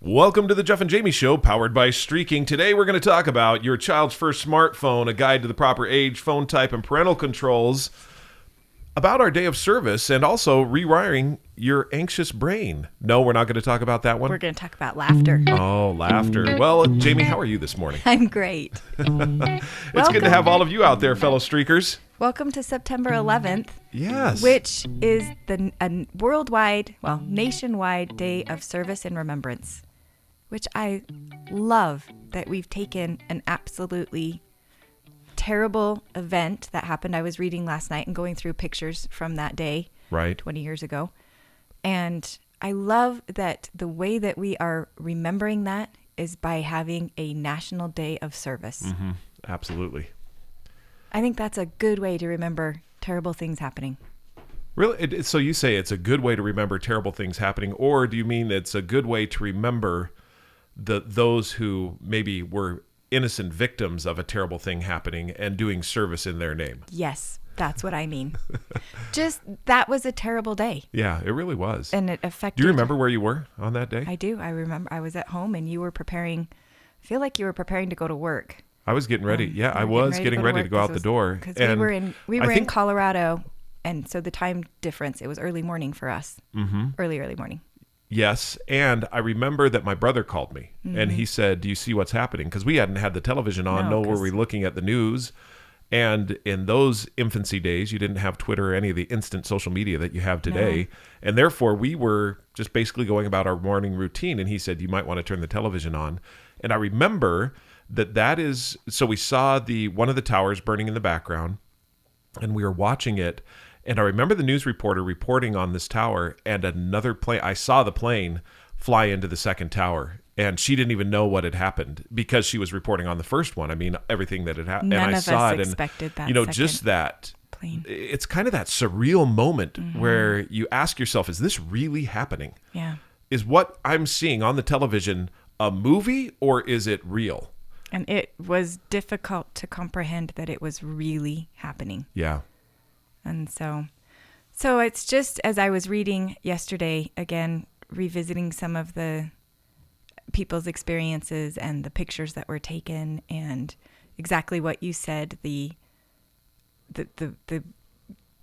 Welcome to the Jeff and Jami Show, powered by Streakin. Today we're going to talk about your child's first smartphone, a guide to the proper age, phone type, and parental controls, about our day of service, and also rewiring your anxious brain. No, we're not going to talk about that one. We're going to talk about laughter. Oh, laughter. Well, Jami, how are you this morning? I'm great. It's good to have all of you out there, fellow Streakers. Welcome to September 11th. Yes. Which is a worldwide, nationwide day of service and remembrance, which I love that we've taken an absolutely terrible event that happened. I was reading last night and going through pictures from that day, right, 20 years ago. And I love that the way that we are remembering that is by having a National Day of Service. Mm-hmm. Absolutely. I think that's a good way to remember terrible things happening. Really? So you say it's a good way to remember terrible things happening, or do you mean it's a good way to remember those who maybe were innocent victims of a terrible thing happening and doing service in their name? Yes, that's what I mean. Just, that was a terrible day. Yeah, it really was. And it affected... Do you remember where you were on that day? I do. I remember I was at home and you were preparing, I feel like you were preparing to go to work. I was getting ready. Yeah, I was getting ready to go out the door. Because we were in Colorado, and so the time difference, it was early morning for us. Mm-hmm. Early morning. Yes, and I remember that my brother called me, and he said, do you see what's happening? Because we hadn't had the television on, nor were we looking at the news. And in those infancy days, you didn't have Twitter or any of the instant social media that you have today. No. And therefore, we were just basically going about our morning routine. And he said, you might want to turn the television on. And I remember that is, so we saw one of the towers burning in the background, and we were watching it. And I remember the news reporter reporting on this tower, and another plane, I saw the plane fly into the second tower, and she didn't even know what had happened because she was reporting on the first one. I mean, everything that had happened. None and I of saw us it, expected that. Just that plane. It's kind of that surreal moment where you ask yourself, is this really happening? Yeah. Is what I'm seeing on the television a movie, or is it real? And it was difficult to comprehend that it was really happening. Yeah. And so it's just, as I was reading yesterday, again, revisiting some of the people's experiences and the pictures that were taken, and exactly what you said, the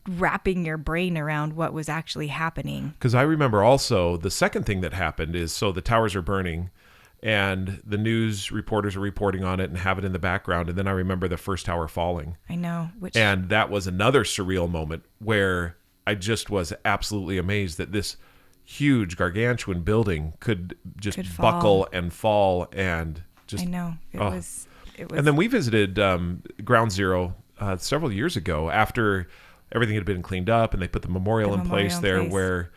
wrapping your brain around what was actually happening. Because I remember also the second thing that happened is, so the towers are burning, and the news reporters are reporting on it and have it in the background. And then I remember the first tower falling. I know. And that was another surreal moment where I just was absolutely amazed that this huge gargantuan building could just buckle and fall and just... I know. It was. And then we visited Ground Zero several years ago after everything had been cleaned up, and they put the memorial in place there where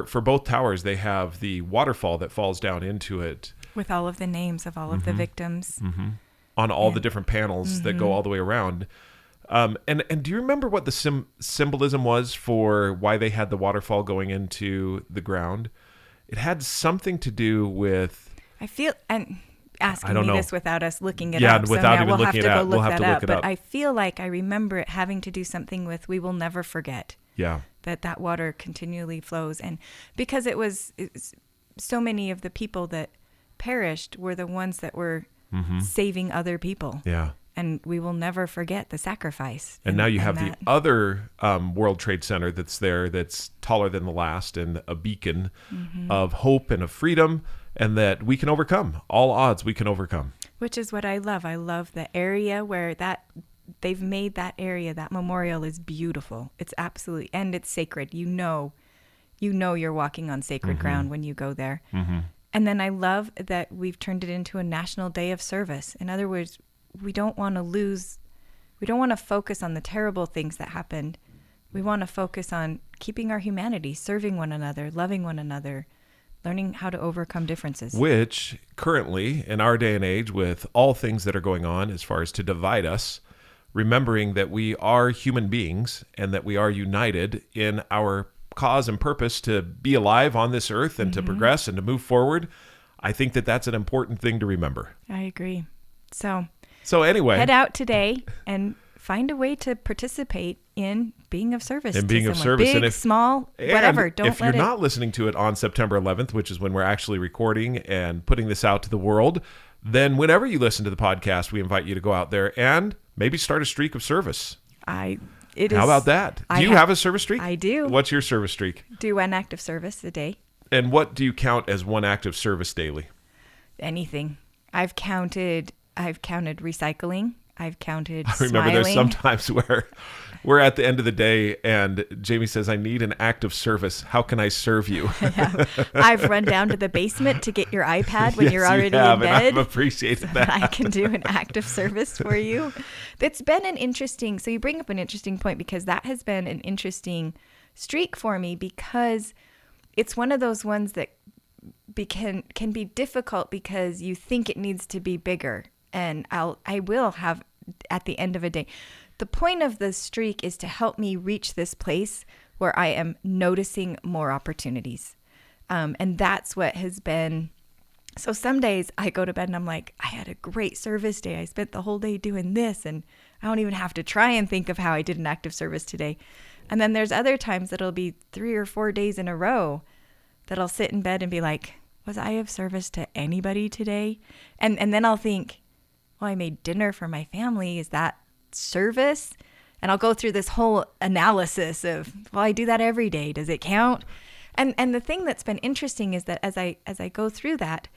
for both towers they have the waterfall that falls down into it. With all of the names of all of the victims. Mm-hmm. On all the different panels that go all the way around. And do you remember what the symbolism was for why they had the waterfall going into the ground? It had something to do with... I feel... And asking me this without us looking it up. Yeah, without even looking it up. We'll have to look it up. But I feel like I remember it having to do something with we will never forget. Yeah. That water continually flows. And because it was so many of the people that perished were the ones that were saving other people. Yeah. And we will never forget the sacrifice. And now you have the other World Trade Center that's there, that's taller than the last, and a beacon of hope and of freedom, and that we can overcome. All odds we can overcome. Which is what I love. I love the area where they've made that area, that memorial is beautiful. It's absolutely, and it's sacred. You know you're walking on sacred ground when you go there. Mm-hmm. And then I love that we've turned it into a National Day of Service. In other words, we don't want to focus on the terrible things that happened. We want to focus on keeping our humanity, serving one another, loving one another, learning how to overcome differences. Which currently, in our day and age, with all things that are going on as far as to divide us, remembering that we are human beings and that we are united in our cause and purpose to be alive on this earth and to progress and to move forward, I think that that's an important thing to remember. I agree. So anyway, head out today and find a way to participate in being of service. And being to of someone. service. Big, small, whatever. Don't if let you're it... not listening to it on September 11th, which is when we're actually recording and putting this out to the world, then whenever you listen to the podcast, we invite you to go out there and maybe start a streak of service. How about that? Do you have a service streak? I do. What's your service streak? Do one act of service a day. And what do you count as one act of service daily? Anything. I've counted recycling. I've counted I remember smiling. there's sometimes where we're at the end of the day and Jami says, I need an act of service. How can I serve you? Yeah. I've run down to the basement to get your iPad when Yes, you're already you have, in bed. and I've appreciated that. I can do an act of service for you. That's been so you bring up an interesting point, because that has been an interesting streak for me, because it's one of those ones that can be difficult because you think it needs to be bigger. And I will have at the end of a day. The point of the streak is to help me reach this place where I am noticing more opportunities. And that's what has been. So some days I go to bed and I'm like, I had a great service day. I spent the whole day doing this, and I don't even have to try and think of how I did an act of service today. And then there's other times that it'll be 3 or 4 days in a row that I'll sit in bed and be like, was I of service to anybody today? And then I'll think, well, I made dinner for my family. Is that service? And I'll go through this whole analysis of, well, I do that every day. Does it count? And the thing that's been interesting is that as I go through that,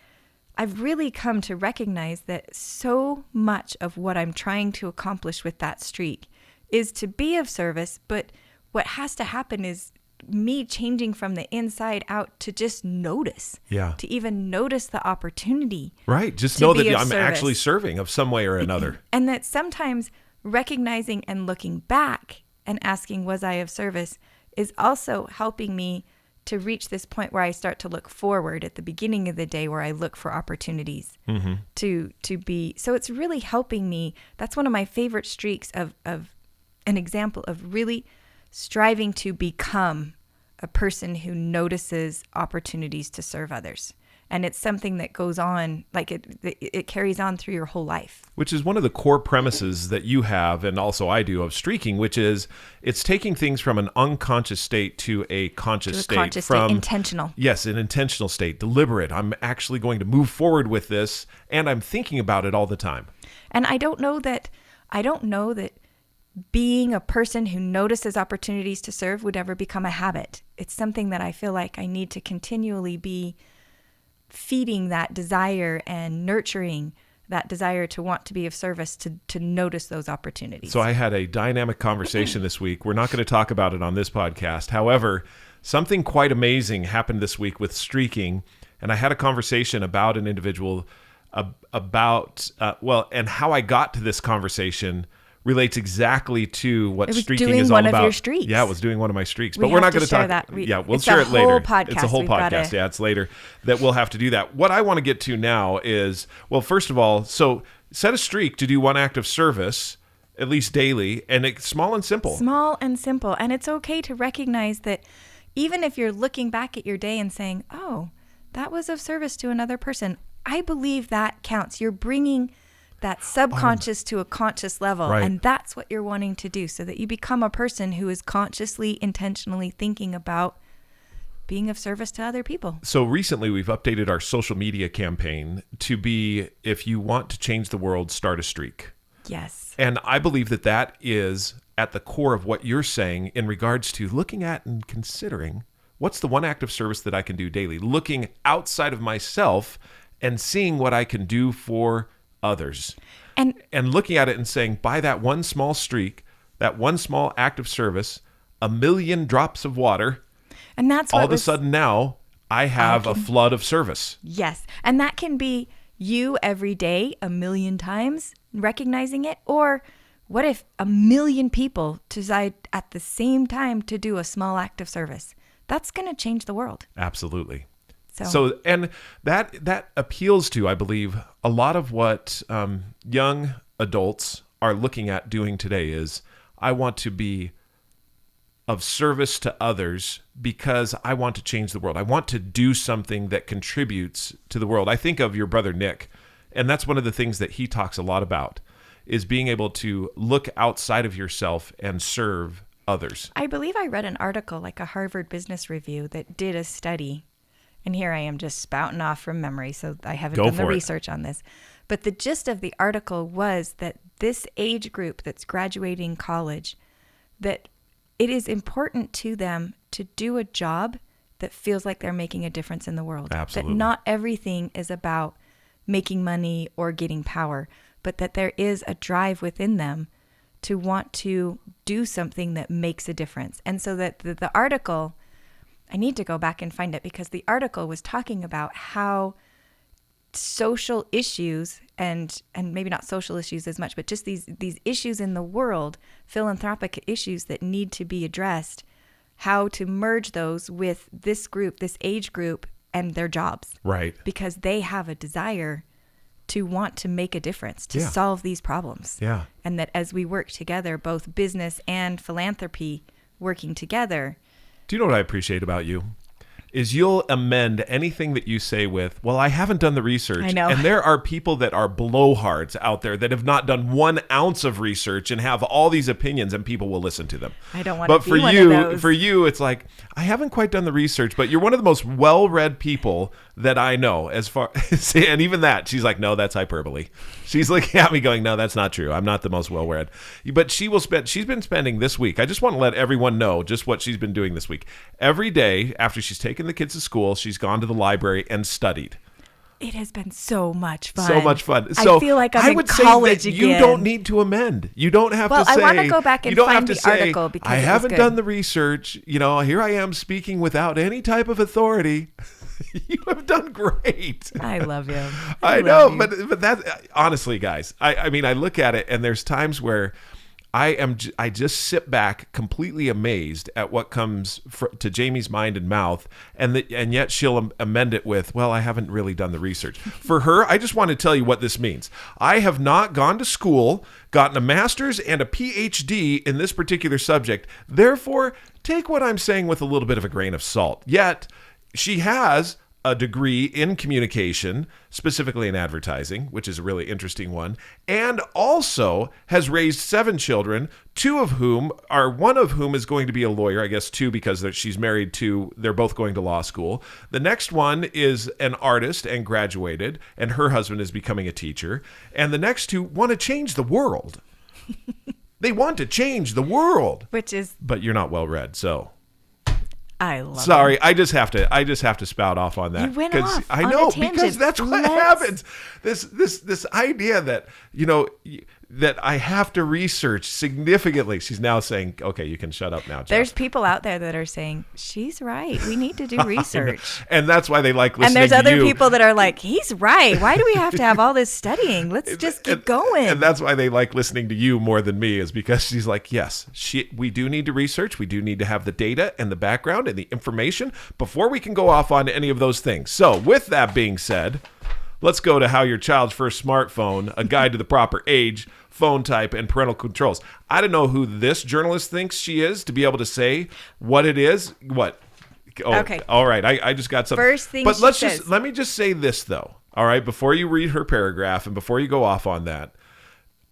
I've really come to recognize that so much of what I'm trying to accomplish with that streak is to be of service. But what has to happen is me changing from the inside out to just notice. Yeah. To even notice the opportunity. Right. Just know that I'm service. actually serving of some way or another. And that sometimes recognizing and looking back and asking, was I of service, is also helping me to reach this point where I start to look forward at the beginning of the day, where I look for opportunities to be. So it's really helping me. That's one of my favorite streaks of an example of really striving to become a person who notices opportunities to serve others. And it's something that goes on, like it carries on through your whole life. Which is one of the core premises that you have, and also I do, of streaking, which is it's taking things from an unconscious state to a conscious state. Intentional. Yes, an intentional state, deliberate. I'm actually going to move forward with this, and I'm thinking about it all the time. And I don't know that being a person who notices opportunities to serve would ever become a habit. It's something that I feel like I need to continually be feeding that desire and nurturing that desire to want to be of service, to notice those opportunities. So I had a dynamic conversation this week. We're not going to talk about it on this podcast. However, something quite amazing happened this week with streaking, and I had a conversation about an individual and how I got to this conversation relates exactly to what streaking is all about. It was doing one of your streaks. Yeah, it was doing one of my streaks. But we're not going to talk. That. We'll share it later. It's a whole podcast. Gotta... Yeah, it's later that we'll have to do that. What I want to get to now is, well, first of all, so set a streak to do one act of service, at least daily, and it's small and simple. Small and simple. And it's okay to recognize that even if you're looking back at your day and saying, oh, that was of service to another person, I believe that counts. You're bringing that subconscious to a conscious level. Right. And that's what you're wanting to do, so that you become a person who is consciously, intentionally thinking about being of service to other people. So recently we've updated our social media campaign to be, if you want to change the world, start a streak. Yes. And I believe that that is at the core of what you're saying in regards to looking at and considering what's the one act of service that I can do daily, looking outside of myself and seeing what I can do for others, and looking at it and saying, by that one small streak, that one small act of service, 1 million drops of water, and that's all of a sudden now I have a flood of service. Yes. And that can be you every day 1 million times recognizing it, or what if 1 million people decide at the same time to do a small act of service? That's going to change the world. Absolutely. So and that appeals to, I believe, a lot of what young adults are looking at doing today is, I want to be of service to others because I want to change the world. I want to do something that contributes to the world. I think of your brother Nick, and that's one of the things that he talks a lot about is being able to look outside of yourself and serve others. I believe I read an article, like a Harvard Business Review, that did a study. And here I am just spouting off from memory, so I haven't done the research on this. But the gist of the article was that this age group that's graduating college, that it is important to them to do a job that feels like they're making a difference in the world. Absolutely. That not everything is about making money or getting power, but that there is a drive within them to want to do something that makes a difference. And so that the article, I need to go back and find it, because the article was talking about how social issues and maybe not social issues as much, but just these issues in the world, philanthropic issues that need to be addressed, how to merge those with this group, this age group, and their jobs. Right. Because they have a desire to want to make a difference, to solve these problems. Yeah. And that as we work together, both business and philanthropy working together. Do you know what I appreciate about you? Is you'll amend anything that you say with, well, I haven't done the research. I know. And there are people that are blowhards out there that have not done 1 ounce of research and have all these opinions, and people will listen to them. I don't want to be one of those. For you, it's like, I haven't quite done the research, but you're one of the most well-read people that I know, as far and even that, she's like, no, that's hyperbole. She's looking at me going, no, that's not true. I'm not the most well-read. But she's been spending this week, I just want to let everyone know just what she's been doing this week. Every day after she's taken the kids to school, she's gone to the library and studied. It has been so much fun. So much fun. So I feel like I'm I in would college say that again. You don't need to amend. You don't have to say. Well, I want to go back and find the article because I it was haven't good. done the research. Here I am speaking without any type of authority. You have done great. I love you. I know, but that honestly, guys, I mean, I look at it and there's times where I just sit back completely amazed at what comes to Jami's mind and mouth, and yet she'll amend it with, well, I haven't really done the research. For her, I just want to tell you what this means. I have not gone to school, gotten a master's and a PhD in this particular subject. Therefore, take what I'm saying with a little bit of a grain of salt. Yet, she has a degree in communication, specifically in advertising, which is a really interesting one, and also has raised 7 children, one of whom is going to be a lawyer, I guess 2 because she's married to, they're both going to law school. The next one is an artist and graduated, and her husband is becoming a teacher. And the next 2 want to change the world. They want to change the world. But you're not well read, so... I love Sorry, it. I just have to spout off on that. You went off I on know a tangent. because that's what happens. This idea that that I have to research significantly. She's now saying, "Okay, you can shut up now." Jeff. There's people out there that are saying she's right. We need to do research, and that's why they like listening. And there's to other you. people that are like, "He's right. Why do we have to have all this studying? Let's just keep going." And that's why they like listening to you more than me, is because she's like, "Yes, we do need to research. We do need to have the data and the background and the information before we can go off on any of those things." So, with that being said, let's go to how your child's first smartphone, a guide to the proper age, phone type, and parental controls. I don't know who this journalist thinks she is to be able to say what it is. What? Oh, okay. All right. I just got something. First thing but she says. let me just say this, though. All right. Before you read her paragraph and before you go off on that,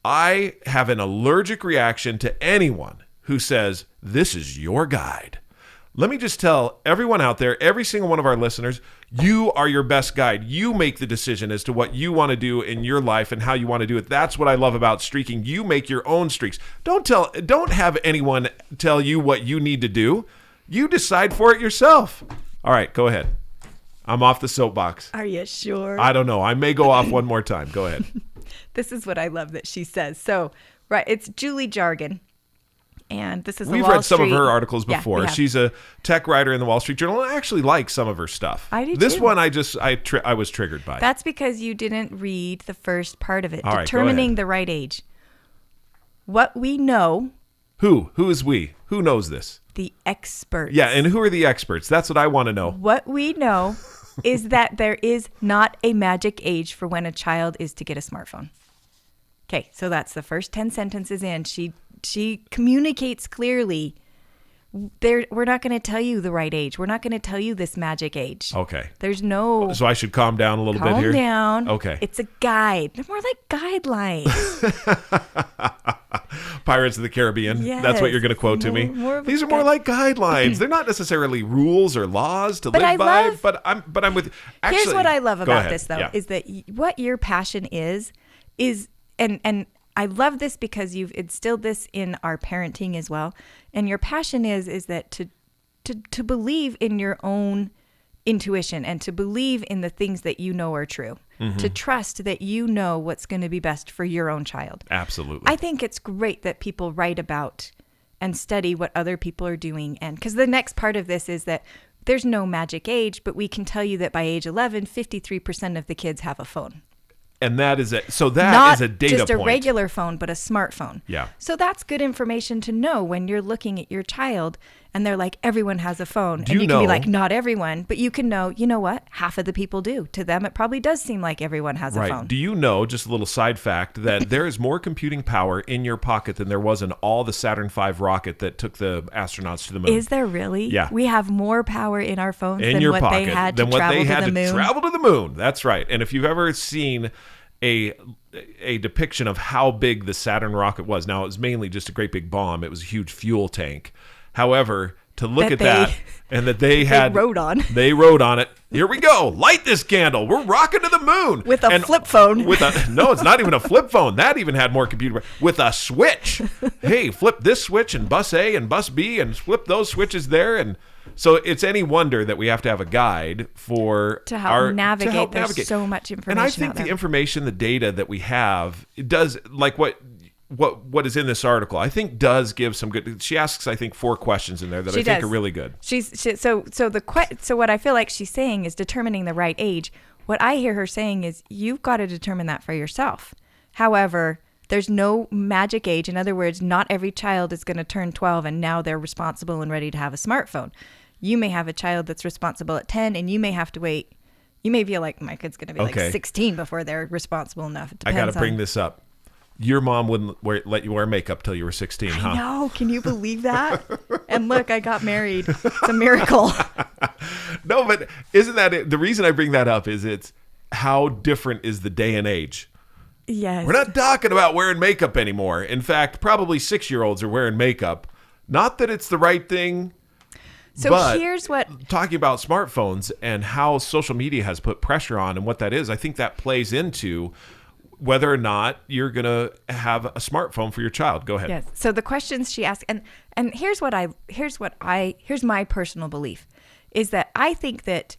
I have an allergic reaction to anyone who says, this is your guide. Let me just tell everyone out there, every single one of our listeners, you are your best guide. You make the decision as to what you want to do in your life and how you want to do it. That's what I love about streaking. You make your own streaks. Don't have anyone tell you what you need to do. You decide for it yourself. All right, go ahead. I'm off the soapbox. Are you sure? I don't know. I may go off one more time. Go ahead. This is what I love that she says. So, right, it's Julie Jargon. And this is We've read some of her articles Yeah, before. She's a tech writer in the Wall Street Journal, and I actually like some of her stuff. I do This too. one I was triggered by. That's because you didn't read the first part of it. All right, determining go ahead. the right age. What we know. Who is we? Who knows this? The experts. Yeah, and who are the experts? That's what I want to know. What we know is that there is not a magic age for when a child is to get a smartphone. Okay, so that's the first 10 sentences in. She communicates clearly we're not going to tell you the right age. We're not going to tell you this magic age. Okay. There's no... So I should calm down a little bit here? Calm down. Okay. It's a guide. They're more like guidelines. Pirates of the Caribbean. Yes. That's what you're going to quote to me. These are more like guidelines. They're not necessarily rules or laws to live by. But I'm with. Actually, here's what I love about this, though, Yeah. is that what your passion is, and I love this because you've instilled this in our parenting as well. And your passion is that to believe in your own intuition and to believe in the things that you know are true. Mm-hmm. To trust that you know what's going to be best for your own child. Absolutely. I think it's great that people write about and study what other people are doing. And because the next part of this is that there's no magic age, but we can tell you that by age 11, 53% of the kids have a phone. And that is is a data Not just point. a regular phone, but a smartphone. Yeah. So that's good information to know when you're looking at your child and they're like, everyone has a phone. And you can be like, not everyone, but you can know, you know what? Half of the people do. To them, it probably does seem like everyone has a phone. Do you know, just a little side fact, that there is more computing power in your pocket than there was in all the Saturn V rocket that took the astronauts to the moon? Is there really? Yeah. We have more power in our phones in than your what pocket, they had to than what travel they to had the to moon. travel to the moon. That's right. And if you've ever seen a depiction of how big the Saturn rocket was, now it was mainly just a great big bomb. It was a huge fuel tank. However, to look at that and that they rode on it. Here we go. Light this candle. We're rocking to the moon with a flip phone. No, it's not even a flip phone. That even had more computer with a switch. Hey, flip this switch and bus A and bus B and flip those switches there. And so it's any wonder that we have to have a guide to help navigate. There's so much information. And I think the information, the data that we have, it does, like what is in this article, I think does give some good. She asks, I think, 4 questions in there that I think are really good. So what I feel like she's saying is determining the right age. What I hear her saying is you've got to determine that for yourself. However, there's no magic age. In other words, not every child is going to turn 12 and now they're responsible and ready to have a smartphone. You may have a child that's responsible at 10 and you may have to wait. You may feel like my kid's going to be like 16 before they're responsible enough. It depends. I got to bring this up. Your mom wouldn't let you wear makeup till you were 16, huh? I know. Can you believe that? And look, I got married. It's a miracle. No, but isn't that it? The reason I bring that up is it's how different is the day and age. Yes. We're not talking about wearing makeup anymore. In fact, probably 6-year-olds are wearing makeup. Not that it's the right thing. So but here's what... Talking about smartphones and how social media has put pressure on and what that is, I think that plays into whether or not you're going to have a smartphone for your child. Go ahead. Yes. So the questions she asked, and here's my personal belief, is that I think that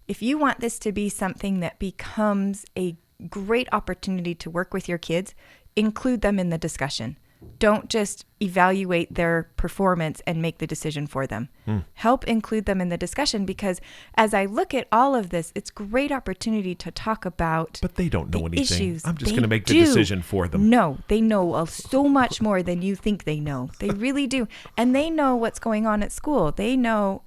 if you want this to be something that becomes a great opportunity to work with your kids, include them in the discussion. Don't just evaluate their performance and make the decision for them. Help include them in the discussion, because as I look at all of this, it's a great opportunity to talk about. But they don't know anything. Issues. I'm just going to make the decision for them. No, they know so much more than you think they know. They really do. And they know what's going on at school. They know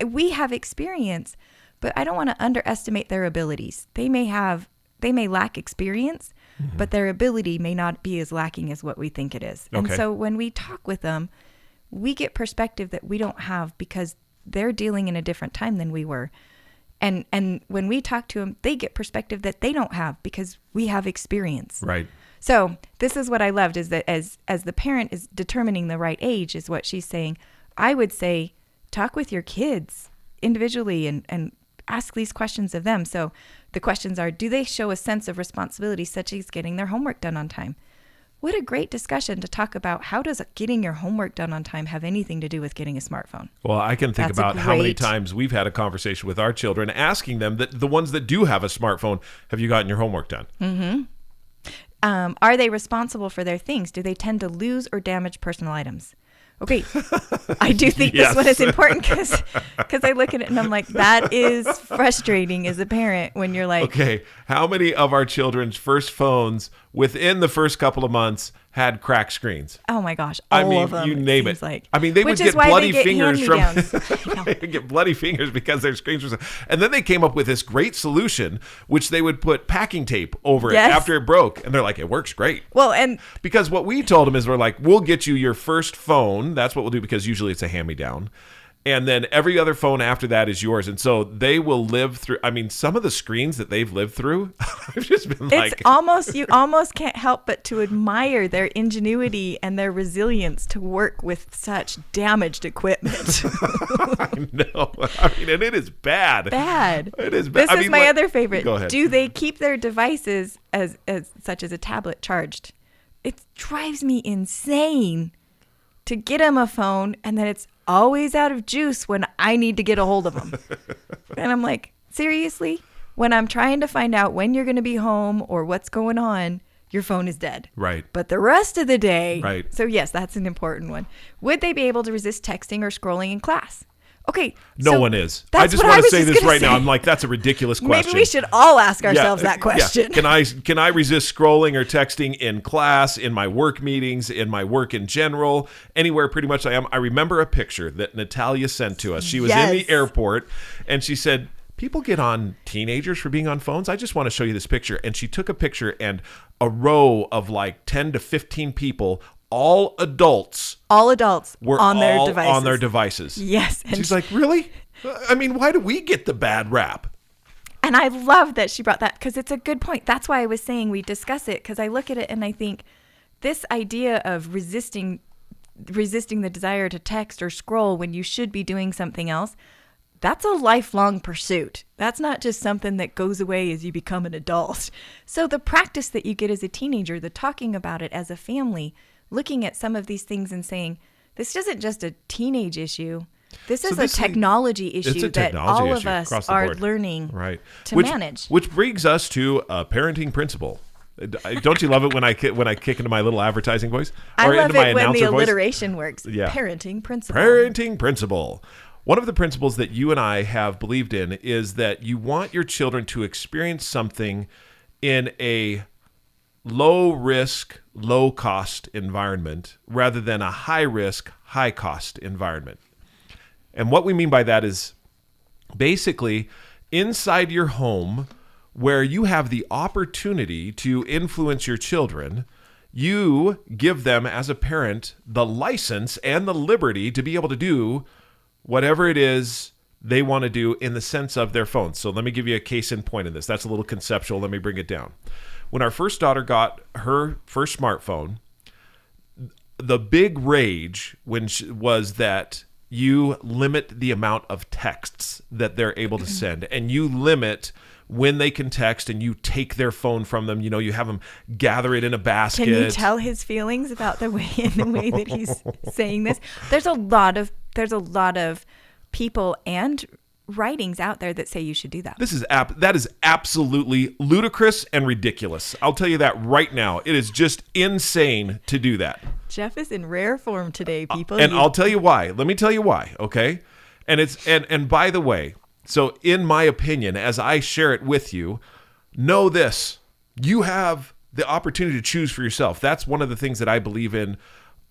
we have experience, but I don't want to underestimate their abilities. They may lack experience, but their ability may not be as lacking as what we think it is. Okay. And so when we talk with them, we get perspective that we don't have because they're dealing in a different time than we were. And when we talk to them, they get perspective that they don't have because we have experience. Right. So this is what I loved, is that as the parent is determining the right age, is what she's saying. I would say, talk with your kids individually and ask these questions of them. So the questions are, do they show a sense of responsibility, such as getting their homework done on time? What a great discussion to talk about. How does getting your homework done on time have anything to do with getting a smartphone? Well, I can think about how many times we've had a conversation with our children asking them, that the ones that do have a smartphone, have you gotten your homework done? Mm-hmm. Are they responsible for their things? Do they tend to lose or damage personal items? Okay, I do think this one is important because I look at it and I'm like, that is frustrating as a parent when you're like... Okay, how many of our children's first phones within the first couple of months had cracked screens. Oh my gosh, all of them. You name it. Like. I mean, they would get bloody fingers from. They would get bloody fingers because their screens were. And then they came up with this great solution, which they would put packing tape over it after it broke, and they're like, it works great. Well, and because what we told them is, we're like, we'll get you your first phone. That's what we'll do, because usually it's a hand-me-down. And then every other phone after that is yours. And so they will live through. I mean, some of the screens that they've lived through, I've just been like. It's almost, you almost can't help but to admire their ingenuity and their resilience to work with such damaged equipment. I know. I mean, and it is bad. Bad. It is bad. This is my other favorite. Go ahead. Do they keep their devices as such as a tablet charged? It drives me insane to get them a phone and then it's always out of juice when I need to get a hold of them. And I'm like, seriously? When I'm trying to find out when you're going to be home or what's going on, your phone is dead. Right. But the rest of the day. Right. So yes, that's an important one. Would they be able to resist texting or scrolling in class? Okay. No one is. I just want to say this right now. I'm like, that's a ridiculous question. Maybe we should all ask ourselves that question. Yeah. Can I resist scrolling or texting in class, in my work meetings, in my work in general, anywhere pretty much I am? I remember a picture that Natalia sent to us. She was in the airport and she said, people get on teenagers for being on phones. I just want to show you this picture. And she took a picture and a row of like 10 to 15 people, all adults were on their devices. Yes. And she's like, really? I mean, why do we get the bad rap? And I love that she brought that, because it's a good point. That's why I was saying we discuss it, because I look at it and I think this idea of resisting the desire to text or scroll when you should be doing something else, that's a lifelong pursuit. That's not just something that goes away as you become an adult. So the practice that you get as a teenager, the talking about it as a family, looking at some of these things and saying, this isn't just a teenage issue. This is a technology issue that all of us are learning to manage. Which brings us to a parenting principle. Don't you love it when I kick into my little advertising voice? I love it when the alliteration works. Yeah. Parenting principle. Parenting principle. One of the principles that you and I have believed in is that you want your children to experience something in a low-risk, low-cost environment rather than a high-risk, high-cost environment. And what we mean by that is basically inside your home where you have the opportunity to influence your children, you give them as a parent the license and the liberty to be able to do whatever it is they want to do in the sense of their phones. So let me give you a case in point in this. That's a little conceptual. Let me bring it down. When our first daughter got her first smartphone, the big rage was that you limit the amount of texts that they're able to send, and you limit when they can text, and you take their phone from them. You know, you have them gather it in a basket. Can you tell his feelings about the way that he's saying this? There's a lot of people and writings out there that say you should do that. That is absolutely ludicrous and ridiculous. I'll tell you that right now. It is just insane to do that. Jeff is in rare form today, people. And I'll tell you why. Let me tell you why, okay? And by the way, so in my opinion, as I share it with you, know this. You have the opportunity to choose for yourself. That's one of the things that I believe in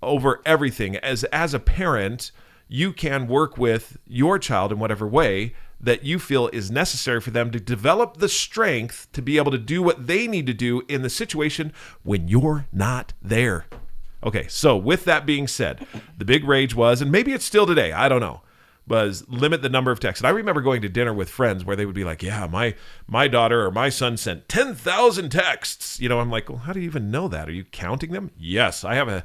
over everything. As a parent, you can work with your child in whatever way that you feel is necessary for them to develop the strength to be able to do what they need to do in the situation when you're not there. Okay, so with that being said, the big rage was, and maybe it's still today, I don't know, was limit the number of texts. And I remember going to dinner with friends where they would be like, yeah, my daughter or my son sent 10,000 texts. You know, I'm like, well, how do you even know that? Are you counting them? Yes, I have a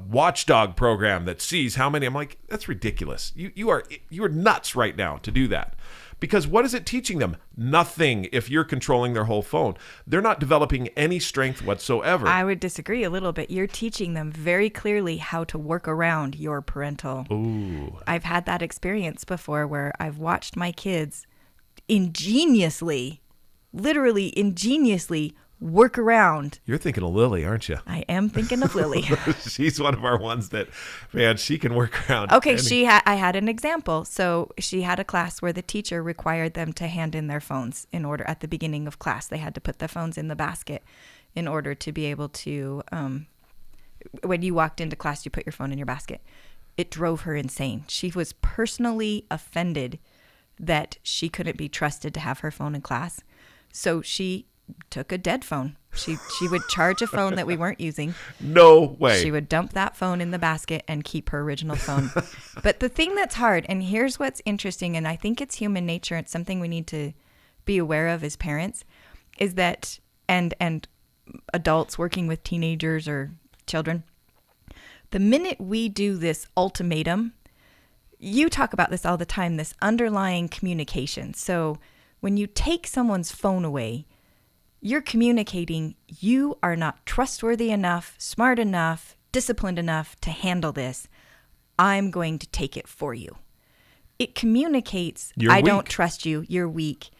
watchdog program that sees how many. I'm like, that's ridiculous. You are nuts right now to do that. Because what is it teaching them? Nothing if you're controlling their whole phone. They're not developing any strength whatsoever. I would disagree a little bit. You're teaching them very clearly how to work around your parental. Ooh. I've had that experience before where I've watched my kids literally ingeniously work around. You're thinking of Lily, aren't you? I am thinking of Lily. She's one of our ones that, man, she can work around. Okay, I had an example. So she had a class where the teacher required them to hand in their phones in order at the beginning of class. They had to put the phones in the basket. in order to be able to, when you walked into class, you put your phone in your basket. It drove her insane. She was personally offended that she couldn't be trusted to have her phone in class. So she took a dead phone. She would charge a phone that we weren't using. No way. She would dump that phone in the basket and keep her original phone. But the thing that's hard, and here's what's interesting, and I think it's human nature, it's something we need to be aware of as parents, is that, and adults working with teenagers or children, the minute we do this ultimatum, you talk about this all the time, this underlying communication. So when you take someone's phone away, you're communicating you are not trustworthy enough, smart enough, disciplined enough to handle this. I'm going to take it for you. It communicates, I don't trust you, you're weak.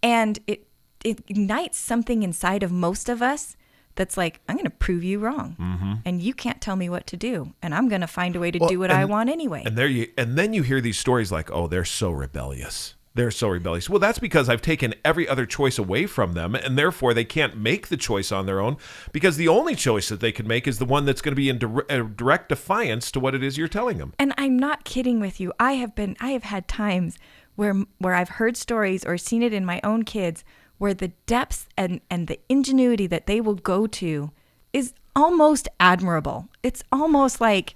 And it ignites something inside of most of us that's like, I'm going to prove you wrong. And you can't tell me what to do. And I'm going to find a way to do what I want anyway. And then you hear these stories like, oh, they're so rebellious. They're so rebellious. Well, that's because I've taken every other choice away from them, and therefore they can't make the choice on their own, because the only choice that they can make is the one that's going to be in direct defiance to what it is you're telling them. And I'm not kidding with you. I have had times where I've heard stories or seen it in my own kids where the depths and the ingenuity that they will go to is almost admirable. It's almost like,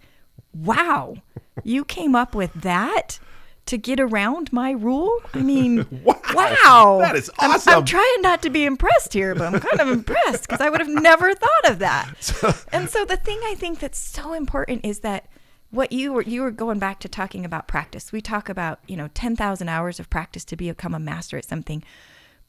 wow, you came up with that to get around my rule? I mean, wow. That is awesome. I'm trying not to be impressed here, but I'm kind of impressed because I would have never thought of that. And so the thing I think that's so important is that what you were going back to talking about practice. We talk about, 10,000 hours of practice to become a master at something.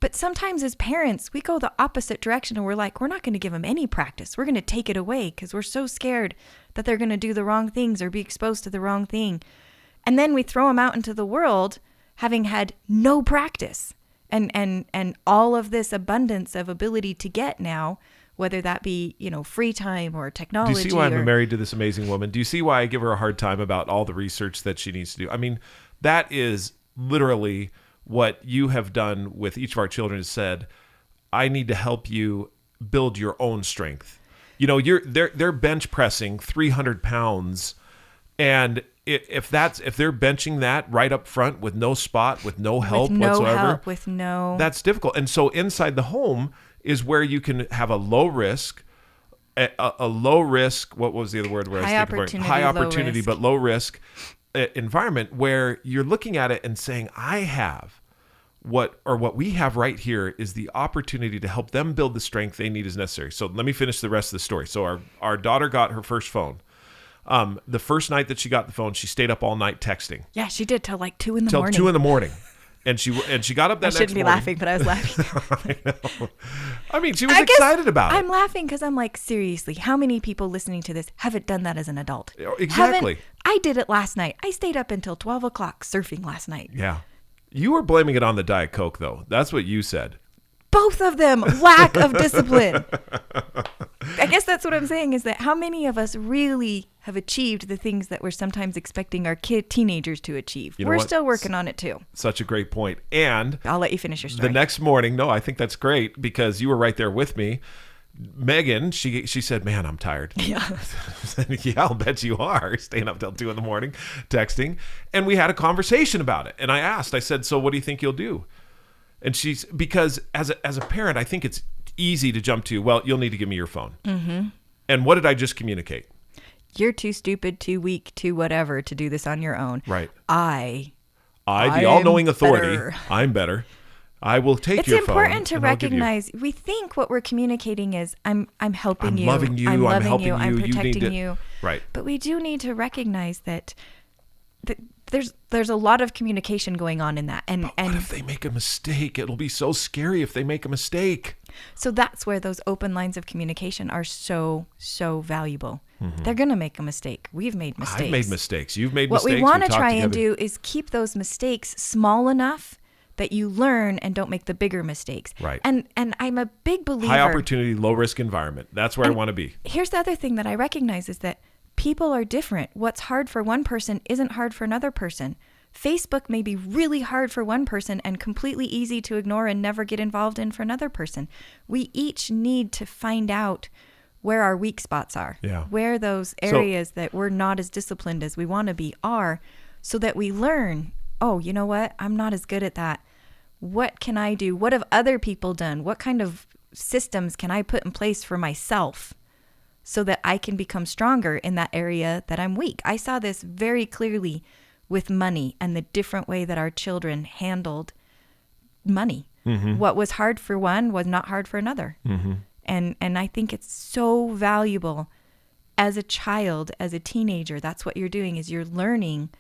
But sometimes as parents, we go the opposite direction and we're like, we're not going to give them any practice. We're going to take it away because we're so scared that they're going to do the wrong things or be exposed to the wrong thing. And then we throw them out into the world having had no practice and all of this abundance of ability to get now, whether that be, free time or technology. Do you see why I'm married to this amazing woman? Do you see why I give her a hard time about all the research that she needs to do? I mean, that is literally what you have done with each of our children is said, I need to help you build your own strength. They're bench pressing 300 pounds, and if they're benching that right up front with no spot, with no help whatsoever, that's difficult. And so inside the home is where you can have a low risk, a low risk. What was the other word? High opportunity, but low risk environment where you're looking at it and saying, I have what we have right here is the opportunity to help them build the strength they need as necessary. So let me finish the rest of the story. So our daughter got her first phone. The first night that she got the phone, she stayed up all night texting. Yeah, she did till like 2 in the morning. Till 2 in the morning. And she got up that next morning. I shouldn't be laughing, but I was laughing. I know. I mean, she was excited about it. I'm laughing because I'm like, seriously, how many people listening to this haven't done that as an adult? Exactly. I did it last night. I stayed up until 12 o'clock surfing last night. Yeah. You were blaming it on the Diet Coke, though. That's what you said. Both of them, lack of discipline. I guess that's what I'm saying is that how many of us really have achieved the things that we're sometimes expecting our teenagers to achieve? We're still working on it too. Such a great point. And I'll let you finish your story. The next morning, no, I think that's great because you were right there with me. Megan, she said, man, I'm tired. Yeah. Yeah, I'll bet you are, staying up till 2 in the morning, texting. And we had a conversation about it. And I said, so what do you think you'll do? And because as a parent, I think it's easy to jump to, well, you'll need to give me your phone. Mm-hmm. And what did I just communicate? You're too stupid, too weak, too whatever to do this on your own. Right. I the all-knowing authority, better. I'm better. I will take your phone. It's important to recognize, we think what we're communicating is, I'm helping you. I'm loving you. I'm helping you. I'm protecting you. Right. But we do need to recognize that there's a lot of communication going on in that. And what if they make a mistake? It'll be so scary if they make a mistake. So that's where those open lines of communication are so, so valuable. Mm-hmm. They're going to make a mistake. We've made mistakes. I've made mistakes. You've made mistakes. What we want to try and do is keep those mistakes small enough that you learn and don't make the bigger mistakes. Right. And I'm a big believer. High opportunity, low risk environment. That's where I want to be. Here's the other thing that I recognize is that people are different. What's hard for one person isn't hard for another person. Facebook may be really hard for one person and completely easy to ignore and never get involved in for another person. We each need to find out where our weak spots are, where those areas that we're not as disciplined as we want to be are, so that we learn, oh, you know what? I'm not as good at that. What can I do? What have other people done? What kind of systems can I put in place for myself so that I can become stronger in that area that I'm weak? I saw this very clearly with money and the different way that our children handled money. What was hard for one was not hard for another. And I think it's so valuable as a child, as a teenager. That's what you're doing, is you're learning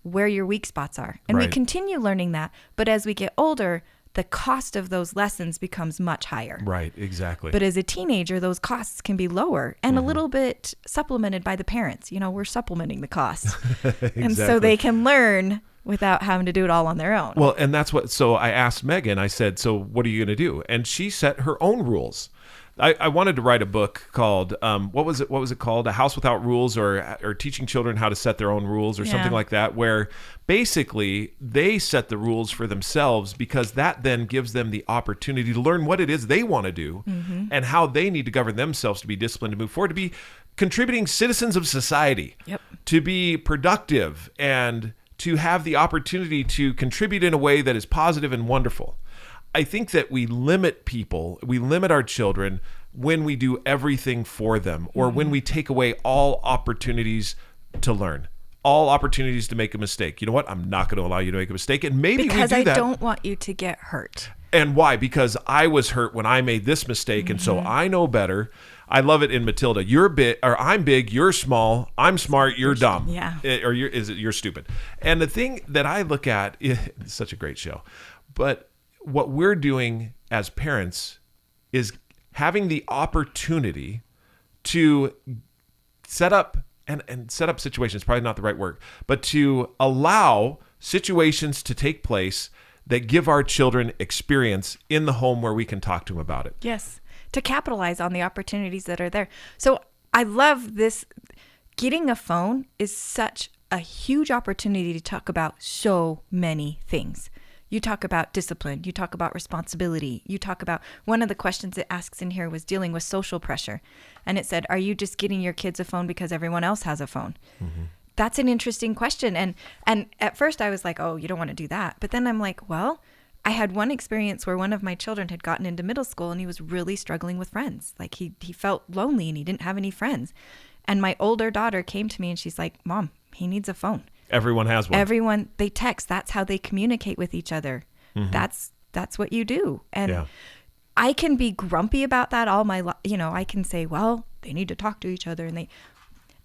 where your weak spots are. And we continue learning that. But as we get older, the cost of those lessons becomes much higher. Right, exactly. But as a teenager, those costs can be lower and a little bit supplemented by the parents. You know, we're supplementing the costs. Exactly. And so they can learn without having to do it all on their own. Well, and that's what, so I asked Megan, I said, so what are you going to do? And she set her own rules. I wanted to write a book called, what was it called? A House Without Rules, or Teaching Children How to Set Their Own Rules, or something like that, where basically they set the rules for themselves, because that then gives them the opportunity to learn what it is they want to do and how they need to govern themselves to be disciplined, to move forward, to be contributing citizens of society, to be productive, and to have the opportunity to contribute in a way that is positive and wonderful. I think that we limit people, we limit our children when we do everything for them, or when we take away all opportunities to learn, all opportunities to make a mistake. You know what? I'm not going to allow you to make a mistake. And maybe because we do that. I don't want you to get hurt. And why? Because I was hurt when I made this mistake, and so I know better. I love it in Matilda. You're big, or I'm big, you're small, I'm smart, you're dumb. Yeah. Or you're stupid. And the thing that I look at, it's such a great show, but what we're doing as parents is having the opportunity to set up, and set up situations, probably not the right word, but to allow situations to take place that give our children experience in the home where we can talk to them about it. Yes, to capitalize on the opportunities that are there. So I love this. Getting a phone is such a huge opportunity to talk about so many things. You talk about discipline. You talk about responsibility. You talk about, one of the questions it asks in here was dealing with social pressure. And it said, are you just getting your kids a phone because everyone else has a phone? That's an interesting question. And at first I was like, oh, you don't want to do that. But then I'm like, well, I had one experience where one of my children had gotten into middle school and he was really struggling with friends. Like he felt lonely and he didn't have any friends. And my older daughter came to me and she's like, Mom, he needs a phone. Everyone has one. Everyone, they text. That's how they communicate with each other. That's what you do. And I can be grumpy about that all my life. You know, I can say, well, they need to talk to each other.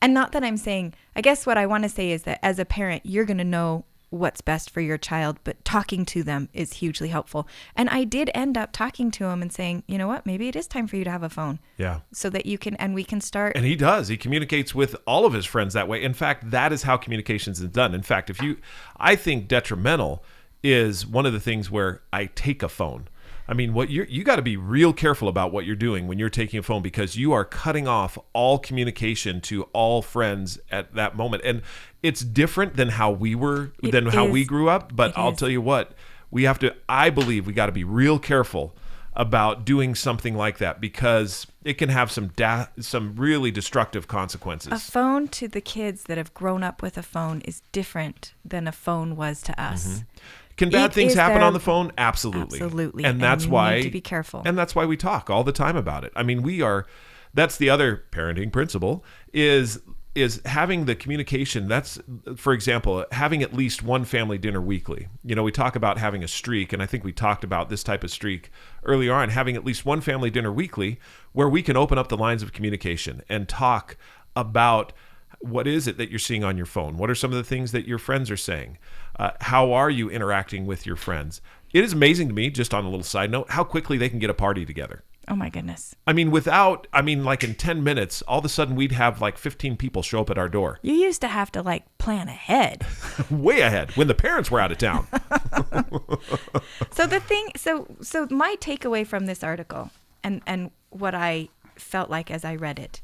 And not that I'm saying, I guess what I want to say is that as a parent, you're going to know what's best for your child, but talking to them is hugely helpful. And I did end up talking to him and saying, you know what, maybe it is time for you to have a phone. Yeah. So that you can, and we can start. And he does. He communicates with all of his friends that way. In fact, that is how communications is done. In fact, I think detrimental is one of the things where I take a phone. I mean, you got to be real careful about what you're doing when you're taking a phone, because you are cutting off all communication to all friends at that moment. And it's different than how we grew up. But I'll tell you what, I believe we got to be real careful about doing something like that, because it can have some really destructive consequences. A phone to the kids that have grown up with a phone is different than a phone was to us. Can bad things happen on the phone? Absolutely. Absolutely. And that's why need to be careful. And that's why we talk all the time about it. I mean, that's the other parenting principle is having the communication. That's, for example, having at least one family dinner weekly. You know, we talk about having a streak, and I think we talked about this type of streak earlier on, having at least one family dinner weekly where we can open up the lines of communication and talk about what is it that you're seeing on your phone? What are some of the things that your friends are saying? How are you interacting with your friends? It is amazing to me, just on a little side note, how quickly they can get a party together. Oh my goodness. I mean, like in 10 minutes, all of a sudden we'd have like 15 people show up at our door. You used to have to like plan ahead. Way ahead, when the parents were out of town. So my takeaway from this article and what I felt like as I read it,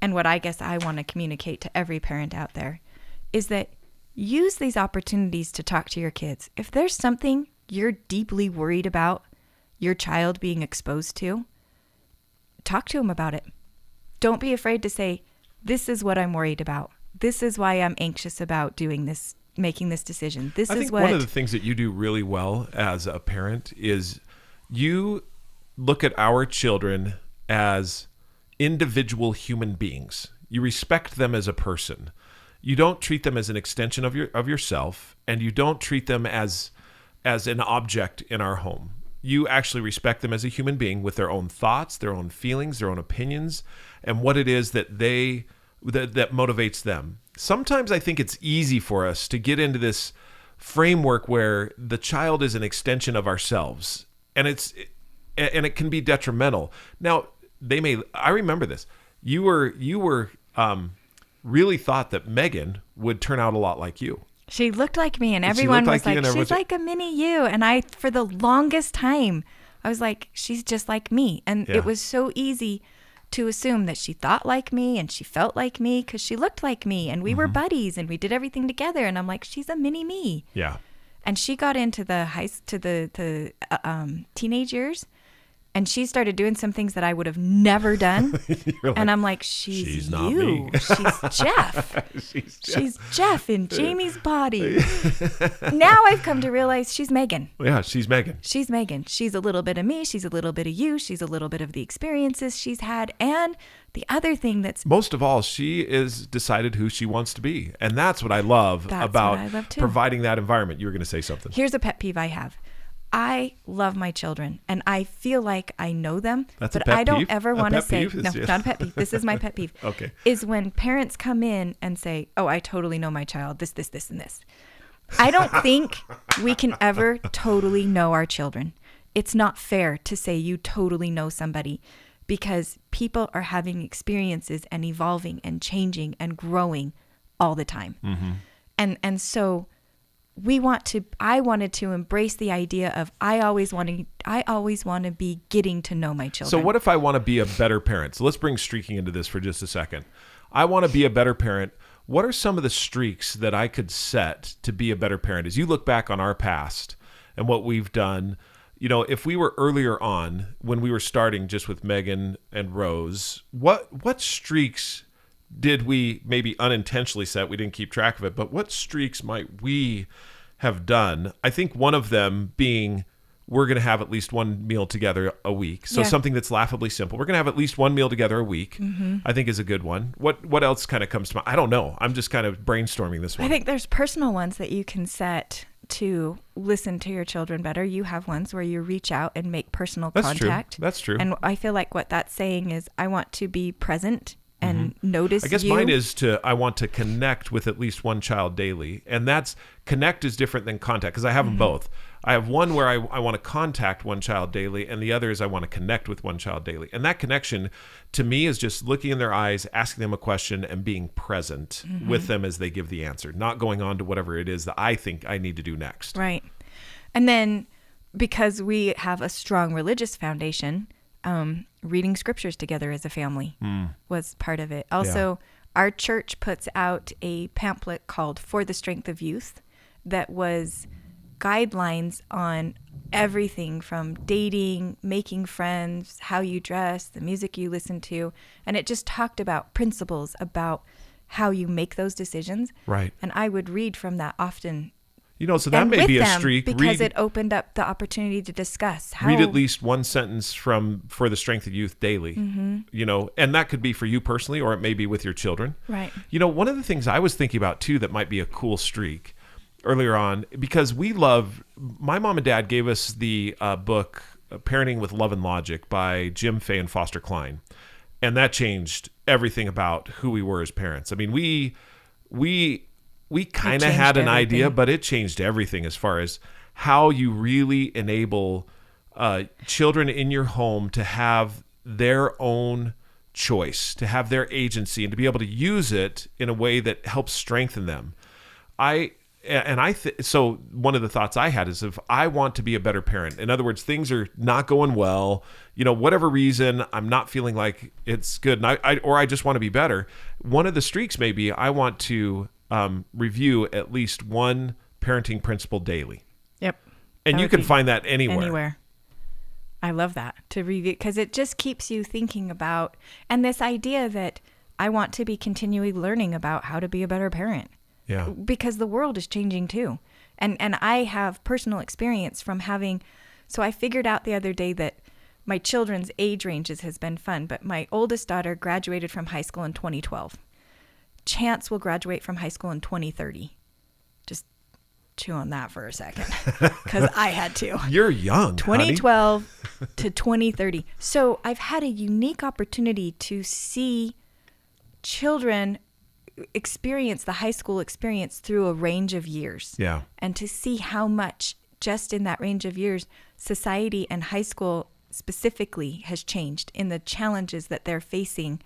and what I guess I want to communicate to every parent out there, is that use these opportunities to talk to your kids. If there's something you're deeply worried about your child being exposed to, talk to them about it. Don't be afraid to say, this is what I'm worried about. This is why I'm anxious about doing this, making this decision. I think one of the things that you do really well as a parent is you look at our children as individual human beings. You respect them as a person. You don't treat them as an extension of yourself, and you don't treat them as an object in our home. You actually respect them as a human being with their own thoughts, their own feelings, their own opinions, and what it is that that motivates them. Sometimes I think it's easy for us to get into this framework where the child is an extension of ourselves, and it can be detrimental. Now, I remember this. You were really thought that Megan would turn out a lot like you. She looked like me, and everyone was like, she's like a mini you. And I, for the longest time, I was like, she's just like me. And it was so easy to assume that she thought like me and she felt like me because she looked like me, and we were buddies and we did everything together. And I'm like, she's a mini me. Yeah. And she got into the teenage years, and she started doing some things that I would have never done. Like, and I'm like, she's not you. She's Jeff. She's Jeff in Jami's body. Now I've come to realize she's Megan. Yeah, she's Megan. She's Megan. She's a little bit of me. She's a little bit of you. She's a little bit of the experiences she's had. And the other thing that's... most of all, she is decided who she wants to be. And that's what I love about providing that environment. You were going to say something. Here's a pet peeve I have. I love my children, and I feel like I know them, but I don't ever want to say, no, not a pet peeve. This is my pet peeve. Okay. Is when parents come in and say, oh, I totally know my child, this, and this. I don't think we can ever totally know our children. It's not fair to say you totally know somebody, because people are having experiences and evolving and changing and growing all the time. Mm-hmm. And so I wanted to embrace the idea of I always want to be getting to know my children. So what if I want to be a better parent? So let's bring streaking into this for just a second. I want to be a better parent. What are some of the streaks that I could set to be a better parent? As you look back on our past and what we've done, if we were earlier on when we were starting just with Megan and Rose, what streaks did we maybe unintentionally set? We didn't keep track of it, but what streaks might we have done? I think one of them being we're going to have at least one meal together a week. So something that's laughably simple. We're going to have at least one meal together a week, I think is a good one. What else kind of comes to mind? I don't know. I'm just kind of brainstorming this one. I think there's personal ones that you can set to listen to your children better. You have ones where you reach out and make personal contact. That's true. And I feel like what that's saying is I want to be present and notice. I guess mine is I want to connect with at least one child daily. And that's connect is different than contact, because I have them both. I have one where I want to contact one child daily, and the other is I want to connect with one child daily. And that connection to me is just looking in their eyes, asking them a question, and being present with them as they give the answer, not going on to whatever it is that I think I need to do next. Right. And then because we have a strong religious foundation, reading scriptures together as a family was part of it. Also, our church puts out a pamphlet called For the Strength of Youth that was guidelines on everything from dating, making friends, how you dress, the music you listen to. And it just talked about principles about how you make those decisions. Right. And I would read from that often. So that may be a streak. Because it opened up the opportunity to discuss how. Read at least one sentence from For the Strength of Youth daily, and that could be for you personally, or it may be with your children. Right. One of the things I was thinking about too that might be a cool streak earlier on, because my mom and dad gave us the book Parenting with Love and Logic by Jim Fay and Foster Cline. And that changed everything about who we were as parents. I mean, we kind of had an idea, but it changed everything as far as how you really enable children in your home to have their own choice, to have their agency, and to be able to use it in a way that helps strengthen them. So one of the thoughts I had is if I want to be a better parent, in other words, things are not going well, whatever reason, I'm not feeling like it's good, and I just want to be better. One of the streaks may be I want to review at least one parenting principle daily. Yep. And you can find that anywhere. I love that, to review, because it just keeps you thinking about, and this idea that I want to be continually learning about how to be a better parent. Yeah. Because the world is changing too. And I have personal experience from having, so I figured out the other day that my children's age ranges has been fun, but my oldest daughter graduated from high school in 2012. Chance will graduate from high school in 2030. Just chew on that for a second, because I had to. You're young, 2012 to 2030. So I've had a unique opportunity to see children experience the high school experience through a range of years. Yeah. And to see how much just in that range of years, society and high school specifically has changed in the challenges that they're facing,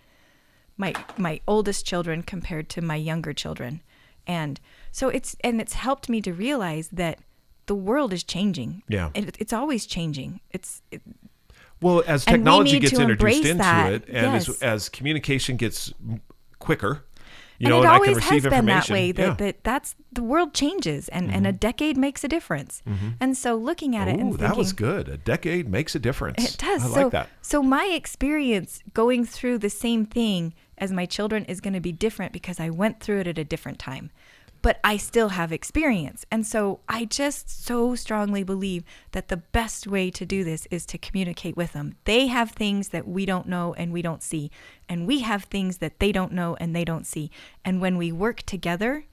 my oldest children compared to my younger children. And so it's helped me to realize that the world is changing. Yeah. It's always changing. Well, as technology gets introduced into that. it, and Yes. as communication gets quicker, and and it I always can receive has been that information. way. That's the world changes, and a decade makes a difference. And so looking at it and thinking, that was good. A decade makes a difference. It does. I like that. So my experience going through the same thing as my children is going to be different because I went through it at a different time. But I still have experience. And so I just so strongly believe that the best way to do this is to communicate with them. They have things that we don't know and we don't see. And we have things that they don't know and they don't see. And when we work together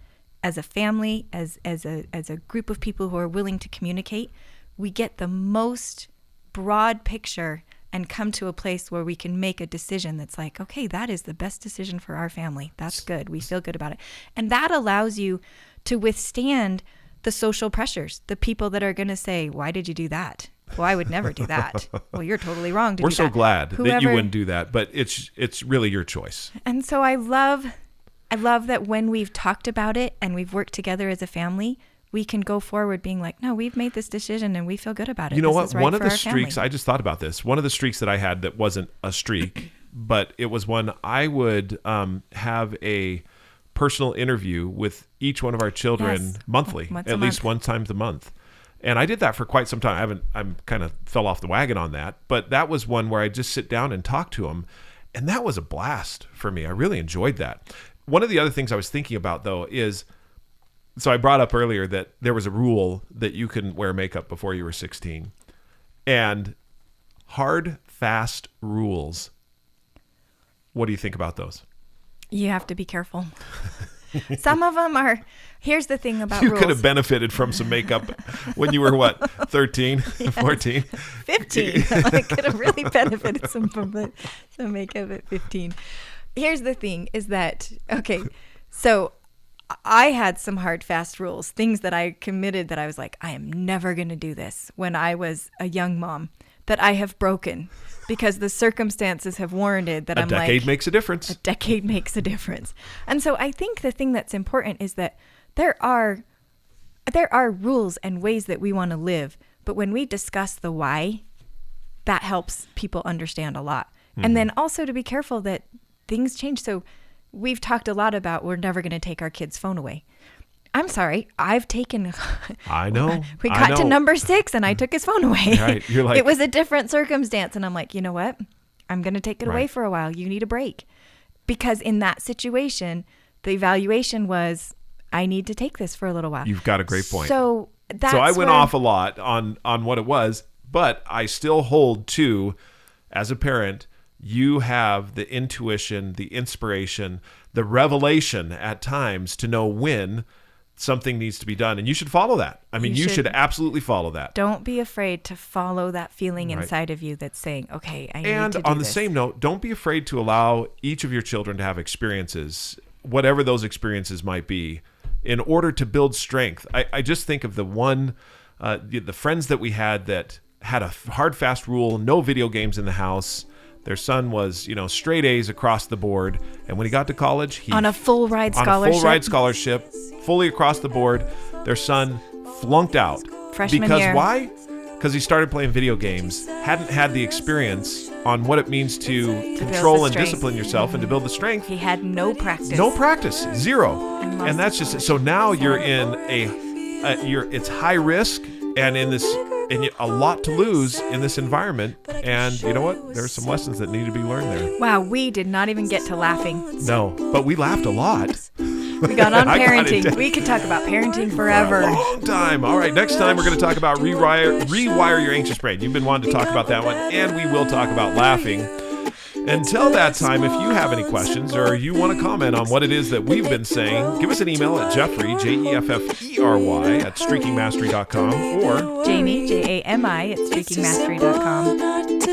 as a family, as a group of people who are willing to communicate, we get the most broad picture and come to a place where we can make a decision that's like, okay, that is the best decision for our family. That's good. We feel good about it. And that allows you to withstand the social pressures, the people that are going to say, why did you do that? Well, I would never do that. Well, you're totally wrong to We're do that. so glad that you wouldn't do that, but it's really your choice. And so I love that when we've talked about it and we've worked together as a family, we can go forward being like, no, we've made this decision and we feel good about it. You know This what? is right One of for the our streaks, family. I just thought about this. One of the streaks that I had that wasn't a streak, but it was one I would have a personal interview with each one of our children Yes. monthly, Once at a least month. one time a month. And I did that for quite some time. I'm kind of fell off the wagon on that, but that was one where I just sit down and talk to them. And that was a blast for me. I really enjoyed that. One of the other things I was thinking about though is, so I brought up earlier that there was a rule that you couldn't wear makeup before you were 16. And hard, fast rules. What do you think about those? You have to be careful. Some of them are, here's the thing about You rules. could have benefited from some makeup when you were, what, 13, 14? 15. I could have really benefited from some makeup at 15. Here's the thing is that, okay, so I had some hard, fast rules, things that I committed that I was like, I am never going to do this when I was a young mom, that I have broken because the circumstances have warranted that I'm like. A decade makes a difference. A decade makes a difference. And so I think the thing that's important is that there are rules and ways that we want to live, but when we discuss the why, that helps people understand a lot. Mm-hmm. And then also to be careful that things change. So we've talked a lot about we're never going to take our kids' phone away. I'm sorry. I've taken. I know. We got to number 6 and I took his phone away. Right. You're like, it was a different circumstance. And I'm like, you know what? I'm going to take it away Right. for a while. You need a break. Because in that situation, the evaluation was, I need to take this for a little while. You've got a great point. So that's So I went where- off a lot on what it was, but I still hold to, as a parent, you have the intuition, the inspiration, the revelation at times to know when something needs to be done. And you should follow that. I mean, you should absolutely follow that. Don't be afraid to follow that feeling Right. inside of you that's saying, okay, I need And to do on the this. same note, don't be afraid to allow each of your children to have experiences, whatever those experiences might be, in order to build strength. I just think of the friends that we had that had a hard, fast rule, no video games in the house. Their son was, straight A's across the board. And when he got to college, on a full ride scholarship, fully across the board, their son flunked out. Freshman because year. why? because he started playing video games, hadn't had the experience on what it means to control and discipline yourself and to build the strength. He had no practice. No practice, zero. And that's just it. So now you're in it's high risk and in this, and a lot to lose in this environment. And you know what? There's some lessons that need to be learned there. Wow, we did not even get to laughing. No, but we laughed a lot. We got on parenting. We could talk about parenting forever. For a long time. All right, next time we're going to talk about rewire your anxious brain. You've been wanting to talk about that one, and we will talk about laughing. Until that time, if you have any questions or you want to comment on what it is that we've been saying, give us an email at Jeffrey, Jeffrey, at streakingmastery.com, or Jami, Jami, at streakingmastery.com,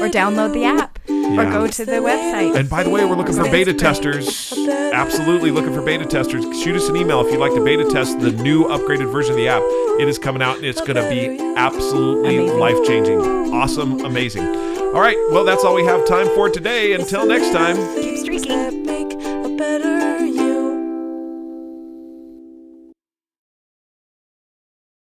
or download the app, or go to the website. And by the way, we're looking for beta testers. Absolutely looking for beta testers. Shoot us an email if you'd like to beta test the new upgraded version of the app. It is coming out, and it's going to be absolutely life-changing. Awesome, amazing. All right, well, that's all we have time for today. Until next time. Keep streaking.